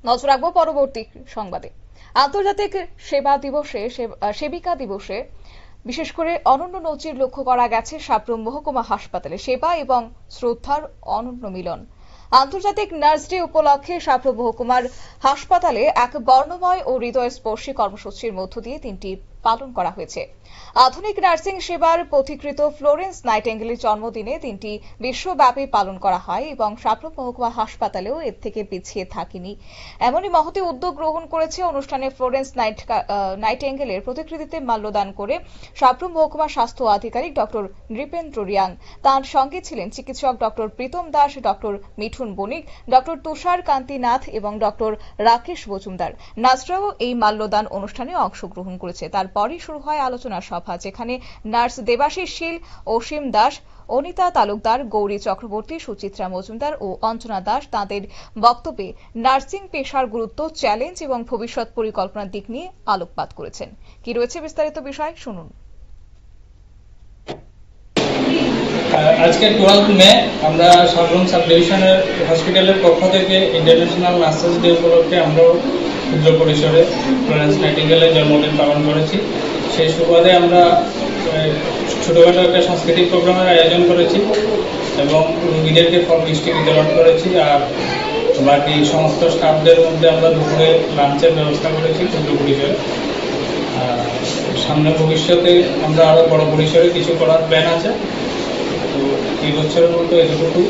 নজর রাখবো পরবর্তী সংবাদে। আন্তর্জাতিক সেবিকা দিবসে বিশেষ করে অনন্য নজির লক্ষ্য করা গেছে সাপ্রুম মহকুমা হাসপাতালে সেবা এবং শ্রদ্ধার অনন্য মিলন। আন্তর্জাতিক নার্স ডে উপলক্ষে সাপ্রুম মহকুমার হাসপাতালে এক বর্ণময় ও হৃদয়স্পর্শী কর্মসূচির মধ্য দিয়ে দিনটি পালন করা হয়েছে। আধুনিক নার্সিং সেবার পথিকৃত ফ্লোরেন্স নাইটেঙ্গেলের জন্মদিনে দিনটি বিশ্বব্যাপী পালন করা হয় এবং সাপ্রুম মহকুমা হাসপাতালেও এর থেকে পিছিয়ে থাকেনি। এমনই মহতী উদ্যোগ গ্রহণ করেছে অনুষ্ঠানে ফ্লোরেন্স নাইটেঙ্গেলের প্রতিকৃতিতে মাল্যদান করে সাপ্রুম মহকুমা স্বাস্থ্য আধিকারিক ডক্টর নৃপেন্দ্র রিয়াং। তাঁর সঙ্গে ছিলেন চিকিৎসক ডক্টর প্রীতম দাস, ডক্টর মিঠুন বণিক, ডক্টর তুষার কান্তি নাথ এবং ডক্টর রাকেশ মজুমদার। নার্সরাও এই মাল্যদান অনুষ্ঠানে অংশগ্রহণ করেছে। তারপরই শুরু হয় আলোচনা সভা, যেখানে নার্স দেবাশিস শীল, অসীম দাস, অনিতা তালুকদার, গৌরী চক্রবর্তী, সুচিত্রা মজুমদার ও অঞ্জনা দাস তাঁদের বক্তব্যে নার্সিং পেশার গুরুত্ব, চ্যালেঞ্জ এবং ভবিষ্যৎ পরিকল্পনার দিক নিয়ে আলোকপাত করেছেন। কি রয়েছে বিস্তারিত বিষয় শুনুন। আজকে 12 মে আমরা সাপ্রুম সাব ডিভিশনের হসপিটালের পক্ষ থেকে ইন্টারন্যাশনাল নার্সেস ডে উপলক্ষে আমরা ক্ষুদ্র পরিসরে ফ্লোরেন্স নাইটিঙ্গেলের জন্মদিন পালন করেছি। সেই সুবাদে আমরা ছোটখাটো একটা সাংস্কৃতিক প্রোগ্রামের আয়োজন করেছি এবং রোগীদেরকে ফল মিষ্টি বিতরণ করেছি। আর বাকি সমস্ত স্টাফদের মধ্যে আমরা দুপুরে লাঞ্চের ব্যবস্থা করেছি ক্ষুদ্র পরিসরে। সামনে ভবিষ্যতে আমরা আরো বড় পরিসরে কিছু করার প্ল্যান আছে। তো এই বছরের মতো এতটুকু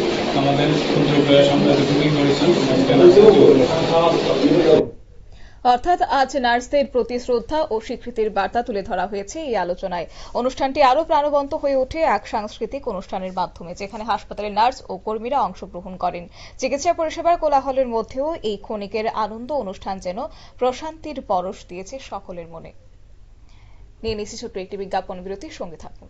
আমাদের ক্ষুদ্র প্রয়াস আমরা এতটুকুই করেছি। অর্থাৎ আজ নার্সদের প্রতি শ্রদ্ধা ও স্বীকৃতির বার্তা তুলে ধরা হয়েছে এই আলোচনায়। অনুষ্ঠানটি আরো প্রাণবন্ত হয়ে ওঠে এক সাংস্কৃতিক অনুষ্ঠানের মাধ্যমে, যেখানে হাসপাতালের নার্স ও কর্মীরা অংশগ্রহণ করেন। চিকিৎসা পরিষেবার কোলাহলের মধ্যেও এই ক্ষণিকের আনন্দ অনুষ্ঠান যেন প্রশান্তির পরশ দিয়েছে সকলের মনে। নিয়ে নিচ্ছি ছোট্ট একটি বিজ্ঞাপন বিরতির সঙ্গে থাকুন।